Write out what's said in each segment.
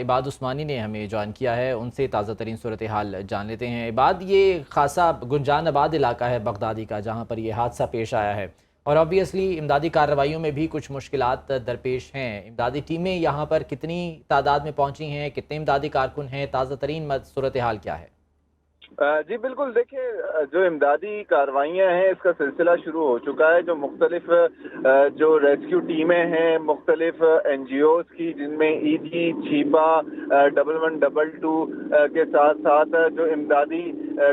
عباد عثمانی نے ہمیں جوائن کیا ہے، ان سے تازہ ترین صورتحال جان لیتے ہیں۔ عباد، یہ خاصا گنجان آباد علاقہ ہے بغدادی کا جہاں پر یہ حادثہ پیش آیا ہے، اور آبویسلی امدادی کارروائیوں میں بھی کچھ مشکلات درپیش ہیں۔ امدادی ٹیمیں یہاں پر کتنی تعداد میں پہنچی ہیں، کتنے امدادی کارکن ہیں، تازہ ترین صورتحال کیا ہے؟ جی بالکل، دیکھیں جو امدادی کارروائیاں ہیں اس کا سلسلہ شروع ہو چکا ہے۔ جو مختلف جو ریسکیو ٹیمیں ہیں مختلف این جی اوز کی، جن میں ای جی، چھیپا، 1122 کے ساتھ ساتھ جو امدادی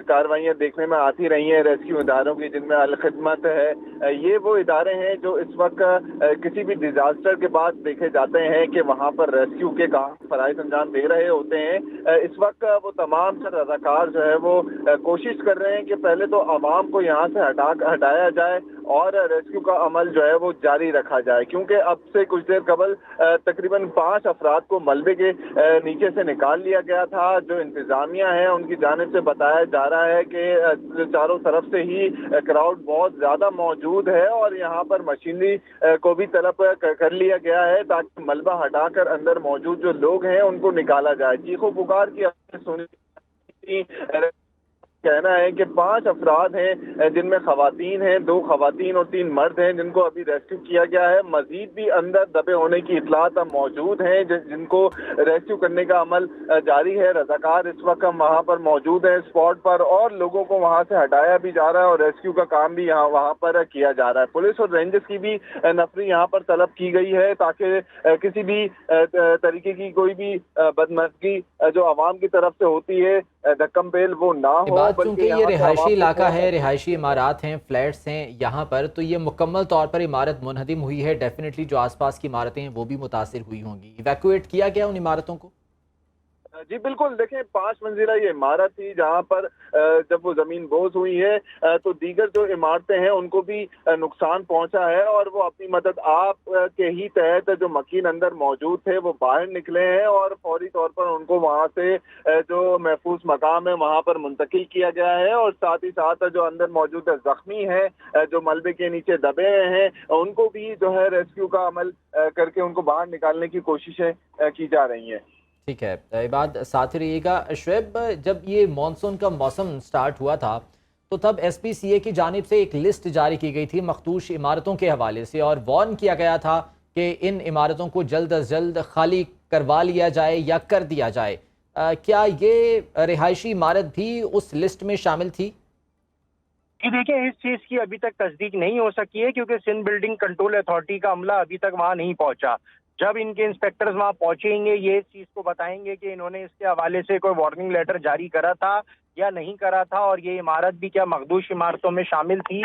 کارروائیاں دیکھنے میں آتی رہی ہیں ریسکیو اداروں کی، جن میں الخدمت ہے، یہ وہ ادارے ہیں جو اس وقت کسی بھی ڈیزاسٹر کے بعد دیکھے جاتے ہیں کہ وہاں پر ریسکیو کے کام فرائض انجام دے رہے ہوتے ہیں۔ اس وقت وہ تمام سر رضاکار جو ہے وہ کوشش کر رہے ہیں کہ پہلے تو عوام کو یہاں سے ہٹایا جائے اور ریسکیو کا عمل جو ہے وہ جاری رکھا جائے، کیونکہ اب سے کچھ دیر قبل تقریباً 5 افراد کو ملبے کے نیچے سے نکال لیا گیا تھا۔ جو انتظامیہ ہے ان کی جانب سے بتایا جا رہا ہے کہ چاروں طرف سے ہی کراؤڈ بہت زیادہ موجود ہے اور یہاں پر مشینری کو بھی طلب کر لیا گیا ہے تاکہ ملبہ ہٹا کر اندر موجود جو لوگ ہیں ان کو نکالا جائے۔ چیخو پکار کی سنی کہنا ہے کہ 5 افراد ہیں جن میں خواتین ہیں، 2 خواتین اور 3 مرد ہیں جن کو ابھی ریسکیو کیا گیا ہے۔ مزید بھی اندر دبے ہونے کی اطلاعات موجود ہیں جن کو ریسکیو کرنے کا عمل جاری ہے۔ رضاکار اس وقت وہاں پر موجود ہیں اسپاٹ پر، اور لوگوں کو وہاں سے ہٹایا بھی جا رہا ہے اور ریسکیو کا کام بھی وہاں پر کیا جا رہا ہے۔ پولیس اور رینجرز کی بھی نفری یہاں پر طلب کی گئی ہے تاکہ کسی بھی طریقے کی کوئی بھی بدمزگی جو عوام کی طرف سے ہوتی ہے دھکم پیل وہ نہ ہو، چونکہ بلکہ یہ یہاں سے رہائشی عوام کو علاقہ ہے، رہائشی عمارات ہیں، فلیٹس ہیں یہاں پر، تو یہ مکمل طور پر عمارت منہدم ہوئی ہے۔ ڈیفینیٹلی جو آس پاس کی عمارتیں ہیں وہ بھی متاثر ہوئی ہوں گی۔ ایویکویٹ کیا گیا ان عمارتوں کو؟ جی بالکل، دیکھیں 5 منزلہ یہ عمارت تھی جہاں پر جب وہ زمین بوز ہوئی ہے تو دیگر جو عمارتیں ہیں ان کو بھی نقصان پہنچا ہے، اور وہ اپنی مدد آپ کے ہی تحت جو مکین اندر موجود تھے وہ باہر نکلے ہیں اور فوری طور پر ان کو وہاں سے جو محفوظ مقام ہے وہاں پر منتقل کیا گیا ہے، اور ساتھ ہی ساتھ جو اندر موجود زخمی ہیں جو ملبے کے نیچے دبے ہیں ان کو بھی جو ہے ریسکیو کا عمل کر کے ان کو باہر نکالنے کی کوششیں کی جا رہی ہیں۔ ٹھیک ہے، عباد ساتھ رہیے گا۔ شعیب، جب یہ مانسون کا موسم سٹارٹ ہوا تھا تو تب ایس پی سی اے کی جانب سے ایک لسٹ جاری کی گئی تھی مخدوش عمارتوں کے حوالے سے، اور وارن کیا گیا تھا کہ ان عمارتوں کو جلد از جلد خالی کروا لیا جائے یا کر دیا جائے۔ کیا یہ رہائشی عمارت بھی اس لسٹ میں شامل تھی؟ جی دیکھیں، اس چیز کی ابھی تک تصدیق نہیں ہو سکی ہے کیونکہ سندھ بلڈنگ کنٹرول اتھارٹی کا عملہ ابھی تک وہاں نہیں پہنچا۔ جب ان کے انسپیکٹرز وہاں پہنچیں گے یہ اس چیز کو بتائیں گے کہ انہوں نے اس کے حوالے سے کوئی وارننگ لیٹر جاری کرا تھا یا نہیں کرا تھا، اور یہ عمارت بھی کیا مخدوش عمارتوں میں شامل تھی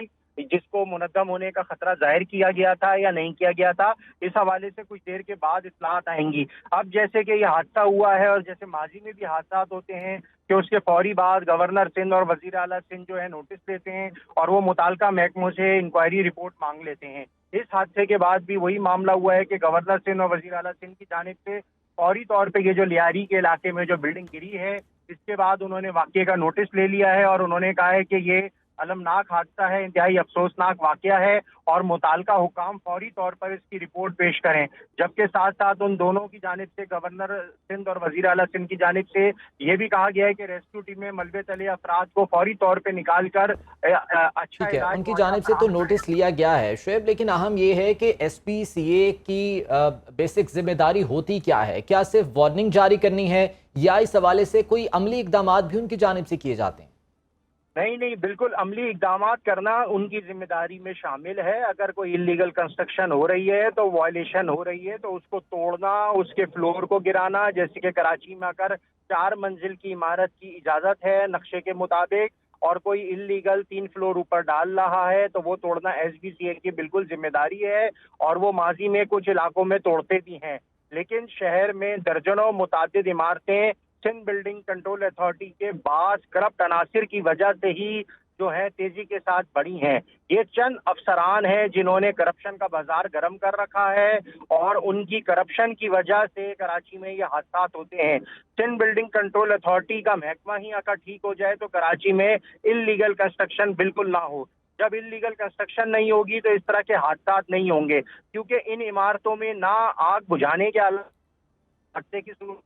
جس کو منہدم ہونے کا خطرہ ظاہر کیا گیا تھا یا نہیں کیا گیا تھا۔ اس حوالے سے کچھ دیر کے بعد اطلاعات آئیں گی۔ اب جیسے کہ یہ حادثہ ہوا ہے اور جیسے ماضی میں بھی حادثات ہوتے ہیں کہ اس کے فوری بعد گورنر سندھ اور وزیر اعلیٰ سندھ جو ہے نوٹس لیتے ہیں اور وہ متعلقہ محکموں سے انکوائری رپورٹ مانگ لیتے ہیں۔ اس حادثے کے بعد بھی وہی معاملہ ہوا ہے کہ گورنر سندھ اور وزیر اعلیٰ سندھ کی جانب سے فوری طور پہ یہ جو لیاری کے علاقے میں جو بلڈنگ گری ہے اس کے بعد انہوں نے واقعے کا نوٹس لے لیا ہے اور انہوں نے کہا ہے کہ یہ المناک حادثہ ہے، انتہائی افسوسناک واقعہ ہے اور متعلقہ حکام فوری طور پر اس کی رپورٹ پیش کریں۔ جبکہ ساتھ ساتھ ان دونوں کی جانب سے گورنر سندھ اور وزیر اعلیٰ سندھ کی جانب سے یہ بھی کہا گیا ہے کہ ریسکیو ٹیمیں ملبے تلے افراد کو فوری طور پہ نکال کر اچھا ٹھیک ہے، علاج ان کی معائنہ جانب سے تو فراہم کریں۔ نوٹس لیا گیا ہے شعیب، لیکن اہم یہ ہے کہ ایس پی سی اے کی بیسک ذمہ داری ہوتی کیا ہے؟ کیا صرف وارننگ جاری کرنی ہے یا اس حوالے سے کوئی عملی اقدامات بھی ان کی جانب سے کیے جاتے ہیں؟ نہیں، بالکل عملی اقدامات کرنا ان کی ذمہ داری میں شامل ہے۔ اگر کوئی انلیگل کنسٹرکشن ہو رہی ہے تو وائلیشن ہو رہی ہے تو اس کو توڑنا، اس کے فلور کو گرانا، جیسے کہ کراچی میں اگر 4 منزل کی عمارت کی اجازت ہے نقشے کے مطابق اور کوئی انلیگل 3 فلور اوپر ڈال رہا ہے تو وہ توڑنا ایس بی سی اے کی بالکل ذمہ داری ہے، اور وہ ماضی میں کچھ علاقوں میں توڑتے بھی ہیں۔ لیکن شہر میں درجنوں متعدد عمارتیں سندھ بلڈنگ کنٹرول اتھارٹی کے بعض کرپٹ عناصر کی وجہ سے ہی جو ہے تیزی کے ساتھ بڑھی ہیں۔ یہ چند افسران ہیں جنہوں نے کرپشن کا بازار گرم کر رکھا ہے اور ان کی کرپشن کی وجہ سے کراچی میں یہ حادثات ہوتے ہیں۔ سندھ بلڈنگ کنٹرول اتھارٹی کا محکمہ ہی اگر ٹھیک ہو جائے تو کراچی میں انلیگل کنسٹرکشن بالکل نہ ہو۔ جب انلیگل کنسٹرکشن نہیں ہوگی تو اس طرح کے حادثات نہیں ہوں گے، کیونکہ ان عمارتوں میں نہ آگ بجھانے کے حادثے کی صورت